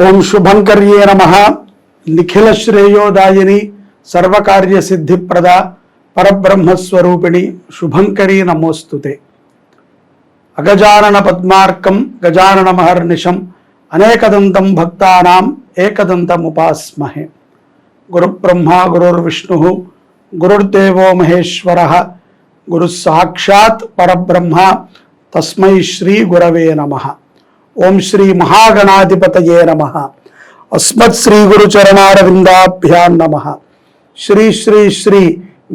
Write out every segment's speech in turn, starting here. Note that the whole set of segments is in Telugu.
ఓం శుభంకర్యే నమః. నిఖిల శ్రేయోదాయిని సర్వకార్య సిద్ధిప్రద పరబ్రహ్మస్వరూపిణి శుభంకరీ నమోస్తుతే. అగజానన పద్మార్కం గజానన మహర్నిశం అనేకదంతం భక్తానాం ఏకదంతముపాస్మహే. గురుబ్రహ్మా గురుర్విష్ణుః గురుర్దేవో మహేశ్వరః గురుః సాక్షాత్ పరబ్రహ్మ తస్మై శ్రీ గురవే నమః. ఓం శ్రీ మహాగణాధిపతయే నమః. అస్మత్ శ్రీ గురు చరణారవిందాభ్యాం నమః. శ్రీ శ్రీ శ్రీ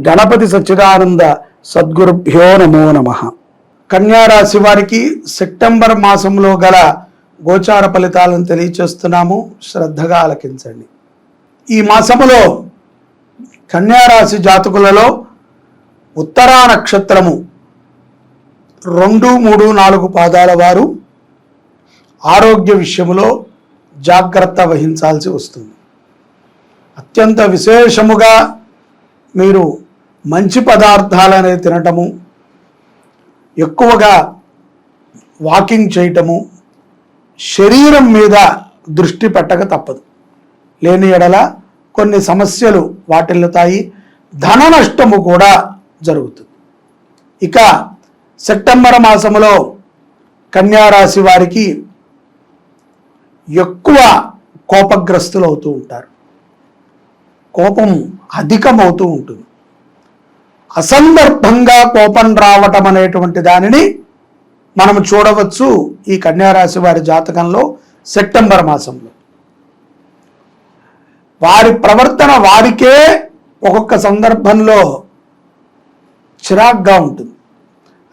గణపతి సచ్చిదానంద సద్గురుభ్యో నమో నమః. కన్యా రాశి వారికి సెప్టెంబర్ మాసంలో గల గోచార ఫలితాలను తెలియచేస్తున్నాము, శ్రద్ధగా ఆలకించండి. ఈ మాసములో కన్యా రాశి జాతకులలో ఉత్తరా నక్షత్రము 2, 3, 4 పాదాల వారు ఆరోగ్య విషయంలో జాగ్రత్త వహించాల్సి వస్తుంది. అత్యంత విశేషముగా మీరు మంచి పదార్థాలనే తినటము, ఎక్కువగా వాకింగ్ చేయటము, శరీరం మీద దృష్టి పెట్టక తప్పదు. లేని ఎడల కొన్ని సమస్యలు వాటిల్లుతాయి, ధన నష్టము కూడా జరుగుతుంది. ఇక సెప్టెంబర్ మాసములో కన్యా రాశి వారికి ఎక్కువ కోపగ్రస్తులు అవుతూ ఉంటారు. కోపం అధికమవుతూ ఉంటుంది. అసందర్భంగా కోపం రావటం అనేటువంటి దానిని మనం చూడవచ్చు ఈ కన్యా రాశి వారి జాతకంలో సెప్టెంబర్ మాసంలో. వారి ప్రవర్తన వారికే ఒక్కొక్క సందర్భంలో చిరాగ్గా ఉంటుంది.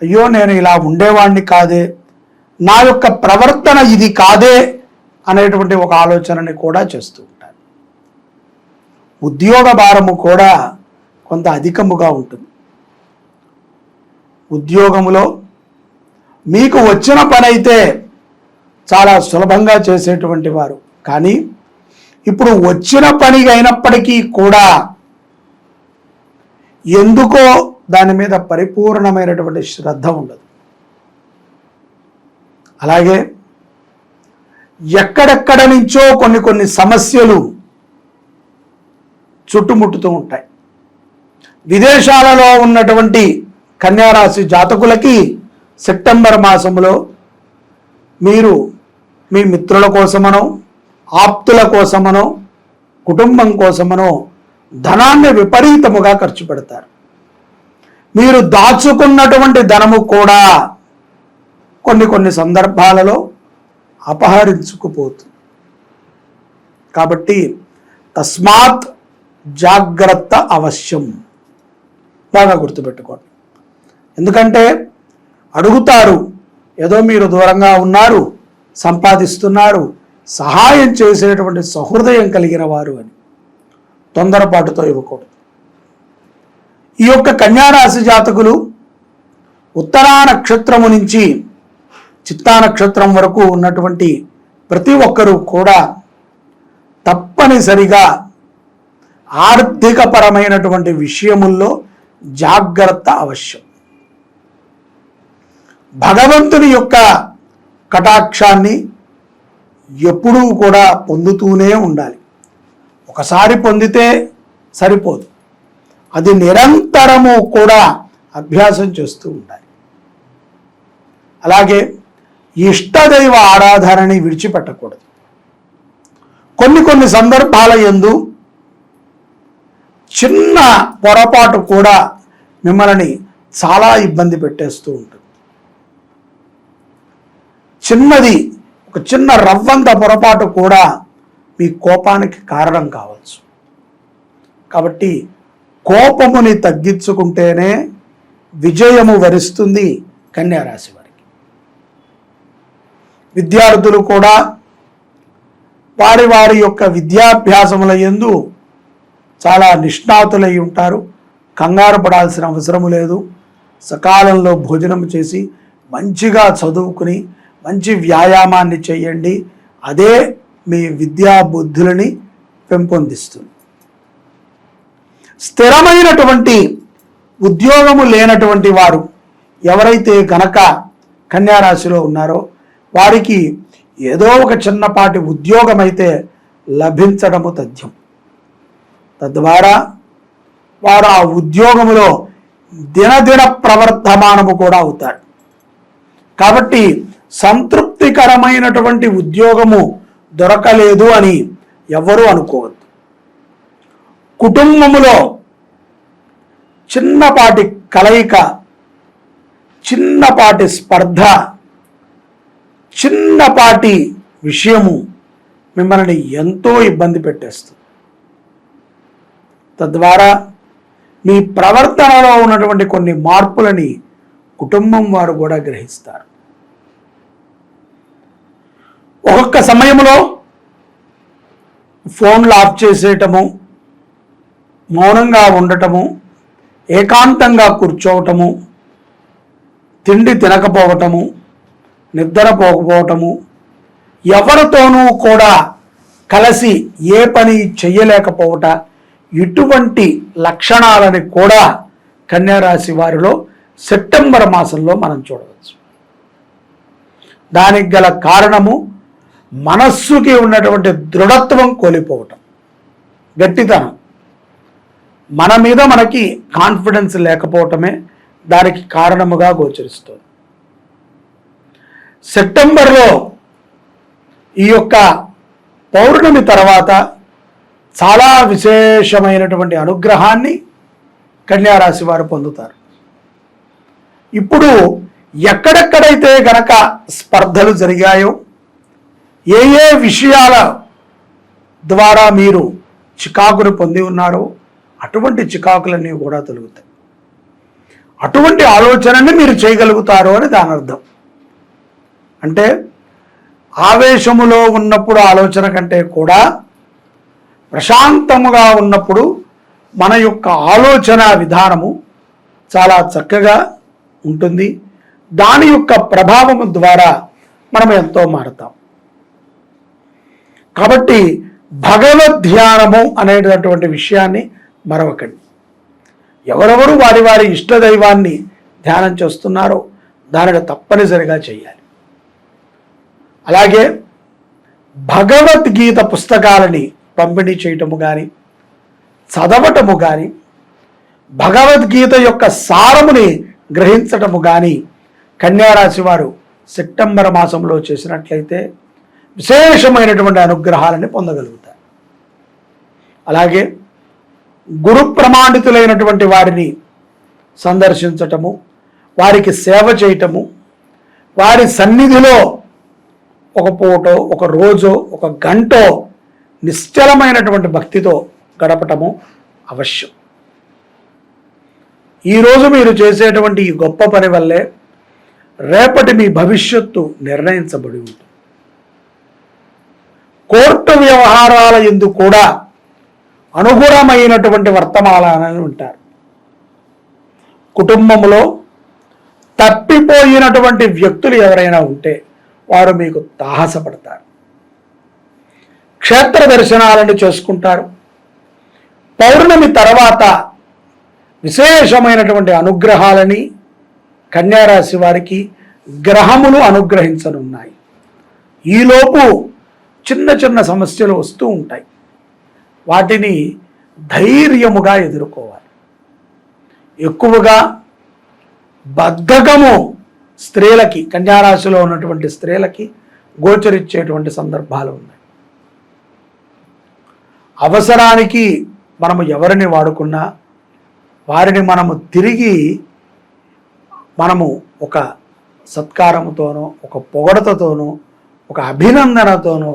అయ్యో నేను ఇలా ఉండేవాడిని కాదే, నా యొక్క ప్రవర్తన ఇది కాదే అనేటువంటి ఒక ఆలోచనని కూడా చేస్తూ ఉంటారు. ఉద్యోగ భారము కూడా కొంత అధికముగా ఉంటుంది. ఉద్యోగములో మీకు వచ్చిన పని అయితే చాలా సులభంగా చేసేటువంటి వారు, కానీ ఇప్పుడు వచ్చిన పని అయినప్పటికీ కూడా ఎందుకో దాని మీద పరిపూర్ణమైనటువంటి శ్రద్ధ ఉండదు. అలాగే ఎక్కడెక్కడ నుంచో కొన్ని సమస్యలు చుట్టుముట్టుతూ ఉంటాయి. విదేశాలలో ఉన్నటువంటి కన్యారాశి జాతకులకి సెప్టెంబర్ మాసంలో మీరు మీ మిత్రుల కోసమనో, ఆప్తుల కోసమనో, కుటుంబం కోసమనో ధనాన్ని విపరీతముగా ఖర్చు పెడతారు. మీరు దాచుకున్నటువంటి ధనము కూడా కొన్ని సందర్భాలలో అపహరించుకుపోతుంది. కాబట్టి తస్మాత్ జాగ్రత్త అవశ్యం, బాగా గుర్తుపెట్టుకోండి. ఎందుకంటే అడుగుతారు, ఏదో మీరు దూరంగా ఉన్నారు, సంపాదిస్తున్నారు, సహాయం చేసేటువంటి సహృదయం కలిగిన వారు అని తొందరపాటుతో ఇవ్వకూడదు. ఈ యొక్క కన్యారాశి జాతకులు ఉత్తరా నక్షత్రము నుంచి చిత్తా నక్షత్రం వరకు ఉన్నటువంటి ప్రతి ఒక్కరూ కూడా తప్పనిసరిగా ఆర్థికపరమైనటువంటి విషయముల్లో జాగ్రత్త అవశ్యం. భగవంతుని యొక్క కటాక్షాన్ని ఎప్పుడూ కూడా పొందుతూనే ఉండాలి. ఒకసారి పొందితే సరిపోదు, అది నిరంతరము కూడా అభ్యాసం చేస్తూ ఉండాలి. అలాగే ఇష్టదైవ ఆరాధనని విడిచిపెట్టకూడదు. కొన్ని సందర్భాల యందు చిన్న పొరపాటు కూడా మిమ్మల్ని చాలా ఇబ్బంది పెట్టేస్తూ ఉంటుంది. ఒక చిన్న రవ్వంత పొరపాటు కూడా మీ కోపానికి కారణం కావచ్చు. కాబట్టి కోపముని తగ్గించుకుంటేనే విజయము వరిస్తుంది కన్యా రాశి వారికి. విద్యార్థులు కూడా వారి యొక్క విద్యాభ్యాసముల యందు చాలా నిష్ణాతులై ఉంటారు. కంగారు పడాల్సిన అవసరము లేదు. సకాలంలో భోజనం చేసి మంచిగా చదువుకుని మంచి వ్యాయామాన్ని చేయండి. అదే మీ విద్యా బుద్ధులని పెంపొందిస్తుంది. స్థిరమైనటువంటి ఉద్యోగము లేనటువంటి వారు ఎవరైతే గనక కన్యారాశిలో ఉన్నారో వారికి ఏదో ఒక చిన్నపాటి ఉద్యోగం అయితే లభించడము తథ్యం. తద్వారా వారు ఆ ఉద్యోగములో దినదిన ప్రవర్ధమానము కూడా అవుతారు. కాబట్టి సంతృప్తికరమైనటువంటి ఉద్యోగము దొరకలేదు అని ఎవరూ అనుకోవద్దు. కుటుంబములో చిన్నపాటి కలయిక, చిన్నపాటి స్పర్ధ, చిన్నపాటి విషయము మిమ్మల్ని ఎంతో ఇబ్బంది పెట్టేస్తుంది. తద్వారా మీ ప్రవర్తనలో ఉన్నటువంటి కొన్ని మార్పులని కుటుంబం వారు కూడా గ్రహిస్తారు. ఒక్కొక్క సమయంలో ఫోన్లు ఆఫ్ చేసేయటము, మౌనంగా ఉండటము, ఏకాంతంగా కూర్చోవటము, తిండి తినకపోవటము, నిద్రపోకపోవటము, ఎవరితోనూ కూడా కలిసి ఏ పని చెయ్యలేకపోవట, ఇటువంటి లక్షణాలని కూడా కన్యారాశి వారిలో సెప్టెంబర్ మాసంలో మనం చూడవచ్చు. దానికి గల కారణము మనస్సుకి ఉన్నటువంటి దృఢత్వం కోల్పోవటం, గట్టితనం. మన మీద మనకి కాన్ఫిడెన్స్ లేకపోవటమే దానికి కారణముగా గోచరిస్తుంది. సెప్టెంబర్లో ఈ యొక్క పౌర్ణమి తర్వాత చాలా విశేషమైనటువంటి అనుగ్రహాన్ని కన్యారాశి వారు పొందుతారు. ఇప్పుడు ఎక్కడెక్కడైతే గనక స్పర్ధలు జరిగాయో, ఏ ఏ విషయాల ద్వారా మీరు చికాకును పొంది ఉన్నారో అటువంటి చికాకులన్నీ కూడా తొలుగుతాయి. అటువంటి ఆలోచనని మీరు చేయగలుగుతారు అని దాని అర్థం. అంటే ఆవేశములో ఉన్నప్పుడు ఆలోచన కంటే కూడా ప్రశాంతముగా ఉన్నప్పుడు మన యొక్క ఆలోచన విధానము చాలా చక్కగా ఉంటుంది. దాని యొక్క ప్రభావము ద్వారా మనం ఎంతో మారుతాం. కాబట్టి భగవద్ధ్యానము అనేటటువంటి విషయాన్ని మరవకండి. ఎవరెవరు వారి వారి ఇష్టదైవాన్ని ధ్యానం చేస్తున్నారో దానిని తప్పనిసరిగా చేయాలి. అలాగే భగవద్గీత పుస్తకాలని పంపిణీ చేయటము కానీ, చదవటము కానీ, భగవద్గీత యొక్క సారముని గ్రహించటము కానీ కన్యారాశి వారు సెప్టెంబర్ మాసంలో చేసినట్లయితే విశేషమైనటువంటి అనుగ్రహాలని పొందగలుగుతారు. అలాగే గురు ప్రమాణితులైనటువంటి వారిని సందర్శించటము, వారికి సేవ చేయటము, వారి సన్నిధిలో ఒక పూటో, ఒక రోజో, ఒక గంటో నిశ్చలమైనటువంటి భక్తితో గడపటము అవశ్యం. ఈరోజు మీరు చేసేటువంటి ఈ గొప్ప పని వల్లే రేపటి మీ భవిష్యత్తు నిర్ణయించబడి ఉంటుంది. కోర్టు వ్యవహారాల యందు కూడా అనుగుణమైనటువంటి వర్తమానాలను ఉంటారు. కుటుంబంలో తప్పిపోయినటువంటి వ్యక్తులు ఎవరైనా ఉంటే వారు మీకు తాహసపడతారు. క్షేత్ర దర్శనాలను చేసుకుంటారు. పౌర్ణమి తర్వాత విశేషమైనటువంటి అనుగ్రహాలని కన్యారాశి వారికి గ్రహములు అనుగ్రహించనున్నాయి. ఈలోపు చిన్న చిన్న సమస్యలు వస్తూ ఉంటాయి. వాటిని ధైర్యముగా ఎదుర్కోవాలి. ఎక్కువగా బద్ధకము స్త్రీలకి, కన్యారాశిలో ఉన్నటువంటి స్త్రీలకి గోచరించేటువంటి సందర్భాలు ఉన్నాయి. అవసరానికి మనము ఎవరిని వాడుకున్నా వారిని మనము తిరిగి ఒక సత్కారముతోనో, ఒక పొగడతతోనో, ఒక అభినందనతోనో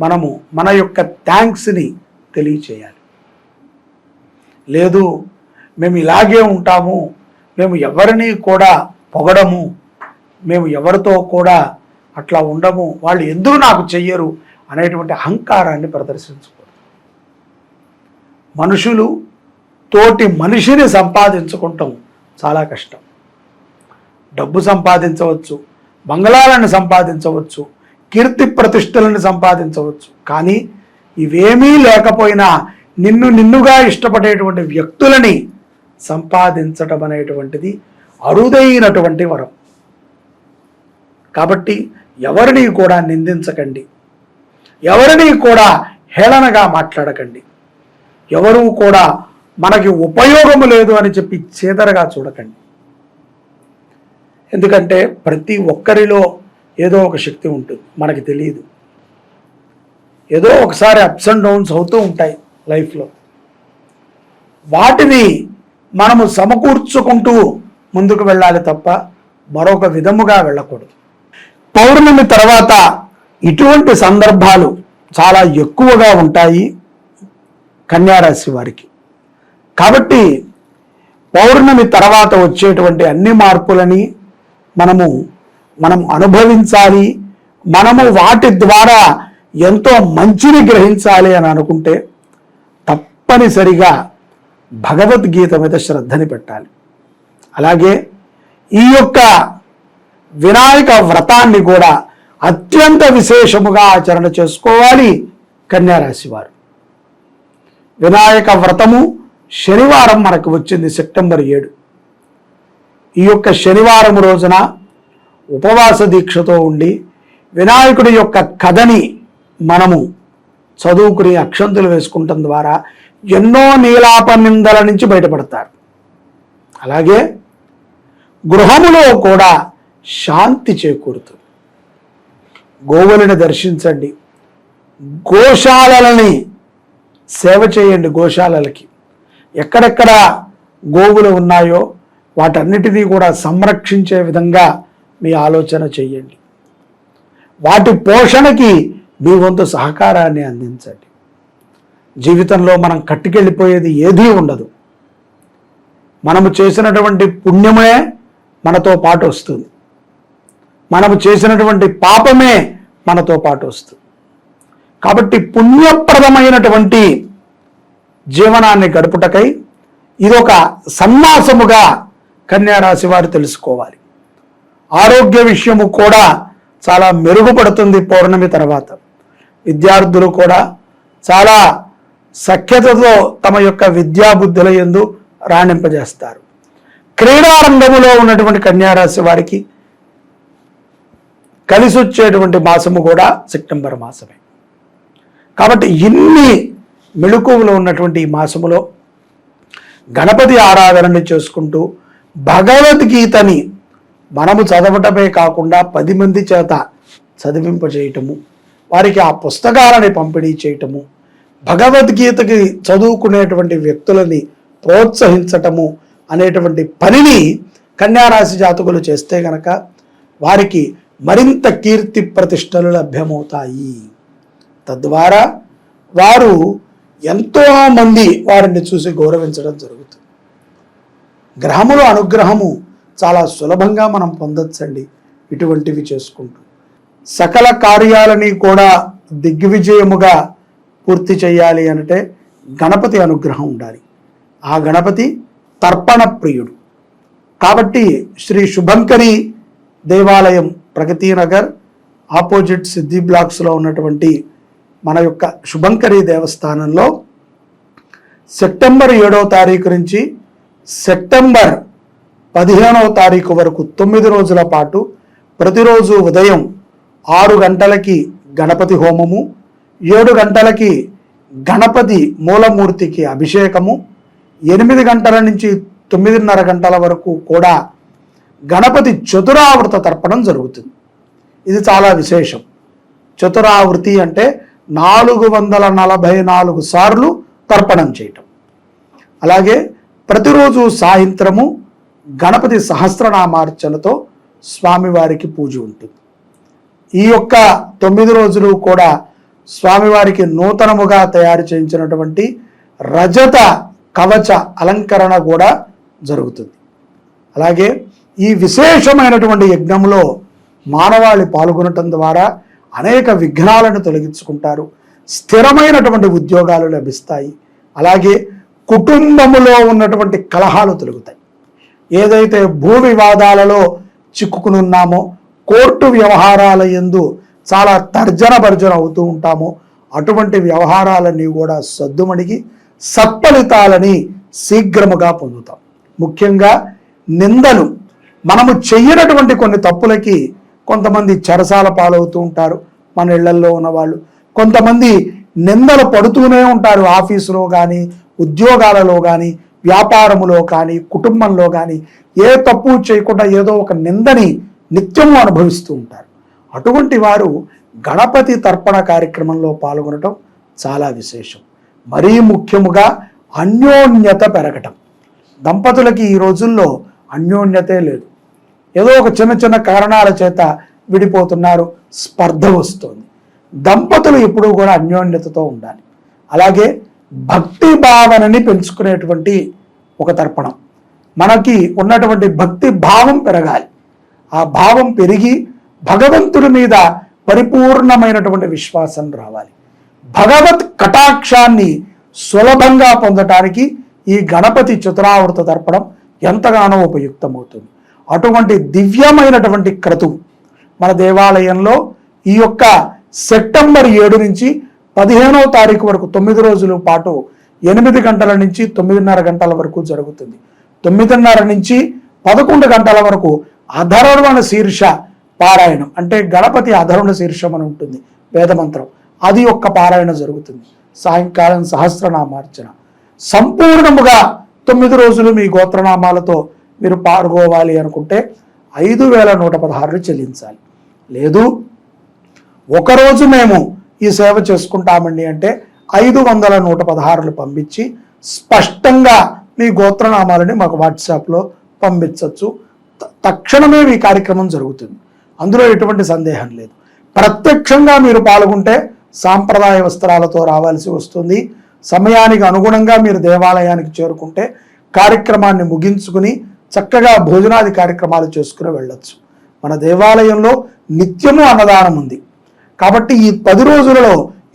మనము మన యొక్క థ్యాంక్స్ని తెలియచేయాలి. లేదు మేము ఇలాగే ఉంటాము, మేము ఎవరిని కూడా పొగడము, మేము ఎవరితో కూడా అట్లా ఉండము, వాళ్ళు ఎందుకు నాకు చెయ్యరు అనేటువంటి అహంకారాన్ని ప్రదర్శించకూడదు. మనుషులు తోటి మనిషిని సంపాదించుకుంటాం చాలా కష్టం. డబ్బు సంపాదించవచ్చు, బంగళాలను సంపాదించవచ్చు, కీర్తి ప్రతిష్టలను సంపాదించవచ్చు, కానీ ఇవేమీ లేకపోయినా నిన్నుగా ఇష్టపడేటువంటి వ్యక్తులని సంపాదించటం అనేటువంటిది అరుదైనటువంటి వరం. కాబట్టి ఎవరిని కూడా నిందించకండి, ఎవరిని కూడా హేళనగా మాట్లాడకండి, ఎవరూ కూడా మనకి ఉపయోగము లేదు అని చెప్పి చేదరగా చూడకండి. ఎందుకంటే ప్రతి ఒక్కరిలో ఏదో ఒక శక్తి ఉంటుంది, మనకి తెలియదు. ఏదో ఒకసారి అప్స్ అండ్ డౌన్స్ అవుతూ ఉంటాయి లైఫ్లో. వాటిని మనము సమకూర్చుకుంటూ ముందుకు వెళ్ళాలి తప్ప మరొక విధముగా వెళ్ళకూడదు. పౌర్ణమి తర్వాత ఇటువంటి సందర్భాలు చాలా ఎక్కువగా ఉంటాయి కన్యారాశి వారికి. కాబట్టి పౌర్ణమి తర్వాత వచ్చేటువంటి అన్ని మార్పులని మనం అనుభవించాలి, మనము వాటి ద్వారా ఎంతో మంచిని గ్రహించాలి అని అనుకుంటే తప్పనిసరిగా భగవద్గీత మీద శ్రద్ధని పెట్టాలి. అలాగే ఈ యొక్క వినాయక వ్రతాన్ని కూడా అత్యంత విశేషముగా ఆచరణ చేసుకోవాలి కన్యారాశి వారు. వినాయక వ్రతము శనివారం మనకు వచ్చింది, సెప్టెంబర్ 7. ఈ యొక్క శనివారం రోజున ఉపవాస దీక్షతో ఉండి వినాయకుడి యొక్క కథని మనము చదువుకుని అక్షంతులు వేసుకుంటం ద్వారా ఎన్నో నీలాపనిందల నుంచి బయటపడతారు. అలాగే గృహములో కూడా శాంతి చేకూరుతుంది. గోవులను దర్శించండి, గోశాలలని సేవ చేయండి. గోశాలలకి ఎక్కడెక్కడ గోవులు ఉన్నాయో వాటన్నిటినీ కూడా సంరక్షించే విధంగా మీ ఆలోచన చేయండి. వాటి పోషణకి మీ వంతు సహకారాన్ని అందించండి. జీవితంలో మనం కట్టుకెళ్ళిపోయేది ఏదీ ఉండదు. మనము చేసినటువంటి పుణ్యమే మనతో పాటు వస్తుంది, మనము చేసినటువంటి పాపమే మనతో పాటు వస్తుంది. కాబట్టి పుణ్యప్రదమైనటువంటి జీవనాన్ని గడుపుటకై ఇదొక సన్యాసముగా కన్యారాశి వారు తెలుసుకోవాలి. ఆరోగ్య విషయము కూడా చాలా మెరుగుపడుతుంది పౌర్ణమి తర్వాత. విద్యార్థులు కూడా చాలా సఖ్యతతో తమ యొక్క విద్యాబుద్ధుల యందు రాణింపజేస్తారు. క్రీడారంగములో ఉన్నటువంటి కన్యారాశి వారికి కలిసి వచ్చేటువంటి మాసము కూడా సెప్టెంబర్ మాసమే. కాబట్టి ఇన్ని మెళుకువలు ఉన్నటువంటి ఈ మాసములో గణపతి ఆరాధనని చేసుకుంటూ భగవద్గీతని మనము చదవటమే కాకుండా 10 మంది చేత చదివింపజేయటము, వారికి ఆ పుస్తకాలని పంపిణీ చేయటము, భగవద్గీతకి చదువుకునేటువంటి వ్యక్తులని ప్రోత్సహించటము అనేటువంటి పనిని కన్యారాశి జాతకులు చేస్తే గనక వారికి మరింత కీర్తి ప్రతిష్టలు లభ్యమవుతాయి. తద్వారా వారు ఎంతోమంది వారిని చూసి గౌరవించడం జరుగుతుంది. గ్రహముల అనుగ్రహము చాలా సులభంగా మనం పొందొచ్చండి ఇటువంటివి చేసుకుంటూ. సకల కార్యాలని కూడా దిగ్విజయముగా పూర్తి చేయాలి అంటే గణపతి అనుగ్రహం ఉండాలి. ఆ గణపతి తర్పణ ప్రియుడు. కాబట్టి శ్రీ శుభంకరి దేవాలయం ప్రగతినగర్ ఆపోజిట్ సిద్ధి బ్లాక్స్లో ఉన్నటువంటి మన యొక్క శుభంకరి దేవస్థానంలో సెప్టెంబర్ 7వ తారీఖు నుంచి సెప్టెంబర్ 15వ తారీఖు వరకు 9 రోజుల పాటు ప్రతిరోజు ఉదయం 6 గంటలకి గణపతి హోమము, 7 గంటలకి గణపతి మూలమూర్తికి అభిషేకము, 8 గంటల నుంచి 9:30 గంటల వరకు కూడా గణపతి చతురావృత తర్పణం జరుగుతుంది. ఇది చాలా విశేషం. చతురావృతి అంటే 444 సార్లు తర్పణం చేయటం. అలాగే ప్రతిరోజు సాయంత్రము గణపతి సహస్రనామార్చనతో స్వామివారికి పూజ ఉంటుంది. ఈ యొక్క 9 రోజులు కూడా స్వామివారికి నూతనముగా తయారు చేయించినటువంటి రజత కవచ అలంకరణ కూడా జరుగుతుంది. అలాగే ఈ విశేషమైనటువంటి యజ్ఞంలో మానవాళి పాల్గొనటం ద్వారా అనేక విఘ్నాలను తొలగించుకుంటారు, స్థిరమైనటువంటి ఉద్యోగాలు లభిస్తాయి. అలాగే కుటుంబములో ఉన్నటువంటి కలహాలు తొలగుతాయి. ఏదైతే భూ వివాదాలలో చిక్కుకుని ఉన్నామో, కోర్టు వ్యవహారాల యందు చాలా తర్జన భర్జన అవుతూ ఉంటామో అటువంటి వ్యవహారాలన్నీ కూడా సద్దుమణిగి సత్ఫలితాలని శీఘ్రముగా పొందుతాం. ముఖ్యంగా నిందలు, మనము చెయ్యనటువంటి కొన్ని తప్పులకి కొంతమంది చెరసాల పాలవుతూ ఉంటారు మన ఇళ్లల్లో ఉన్నవాళ్ళు, కొంతమంది నిందలు పడుతూనే ఉంటారు ఆఫీసులో కానీ, ఉద్యోగాలలో కానీ, వ్యాపారములో కానీ, కుటుంబంలో కానీ ఏ తప్పు చేయకుండా ఏదో ఒక నిందని నిత్యము అనుభవిస్తూ ఉంటారు. అటువంటి వారు గణపతి తర్పణ కార్యక్రమంలో పాల్గొనటం చాలా విశేషం. మరీ ముఖ్యముగా అన్యోన్యత పెరగటం. దంపతులకి ఈ రోజుల్లో అన్యోన్యతే లేదు. ఏదో ఒక చిన్న చిన్న కారణాల చేత విడిపోతున్నారు, స్పర్ధ వస్తుంది. దంపతులు ఎప్పుడూ కూడా అన్యోన్యతతో ఉండాలి. అలాగే భక్తి భావనని పెంచుకునేటువంటి ఒక తర్పణం. మనకి ఉన్నటువంటి భక్తి భావం పెరగాలి. ఆ భావం పెరిగి భగవంతుడి మీద పరిపూర్ణమైనటువంటి విశ్వాసం రావాలి. భగవత్ కటాక్షాన్ని సులభంగా పొందటానికి ఈ గణపతి చతురావృత తర్పణం ఎంతగానో ఉపయుక్తమవుతుంది. అటువంటి దివ్యమైనటువంటి క్రతువు మన దేవాలయంలో ఈ యొక్క సెప్టెంబర్ 7 నుంచి 15వ తారీఖు వరకు 9 రోజుల పాటు 8 గంటల నుంచి 9:30 గంటల వరకు జరుగుతుంది. 9:30 నుంచి 11 గంటల వరకు అధర్వణ శీర్ష పారాయణం, అంటే గణపతి అధర్వణ శీర్షం అని ఉంటుంది వేదమంత్రం, అది ఒక్క పారాయణ జరుగుతుంది. సాయంకాలం సహస్రనామార్చన. సంపూర్ణముగా 9 రోజులు మీ గోత్రనామాలతో మీరు పాల్గొవాలి అనుకుంటే 5,116 చెల్లించాలి. లేదు ఒకరోజు మేము ఈ సేవ చేసుకుంటామండి అంటే 5,116 పంపించి స్పష్టంగా మీ గోత్రనామాలని మాకు వాట్సాప్లో పంపించవచ్చు. తక్షణమే మీ కార్యక్రమం జరుగుతుంది, అందులో ఎటువంటి సందేహం లేదు. ప్రత్యక్షంగా మీరు పాల్గొంటే సాంప్రదాయ వస్త్రాలతో రావాల్సి వస్తుంది. సమయానికి అనుగుణంగా మీరు దేవాలయానికి చేరుకుంటే కార్యక్రమాన్ని ముగించుకుని చక్కగా భోజనాది కార్యక్రమాలు చేసుకుని వెళ్ళొచ్చు. మన దేవాలయంలో నిత్యము అన్నదానం ఉంది కాబట్టి ఈ 10 రోజులలో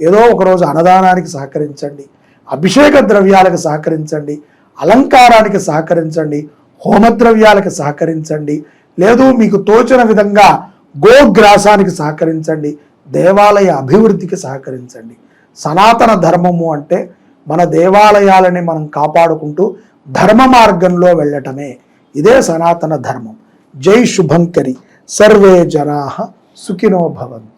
ఏదో ఒక రోజు అన్నదానానికి సహకరించండి, అభిషేక ద్రవ్యాలకు సహకరించండి, అలంకారానికి సహకరించండి, హోమద్రవ్యాలకు సహకరించండి, లేదు మీకు తోచిన విధంగా గోగ్రాసానికి సహకరించండి, దేవాలయ అభివృద్ధికి సహకరించండి. సనాతన ధర్మము అంటే మన దేవాలయాలని మనం కాపాడుకుంటూ ధర్మ మార్గంలో వెళ్ళటమే. ఇదే సనాతన ధర్మం. జై శుభంకరి. సర్వే జనాః సుఖినో భవంతు.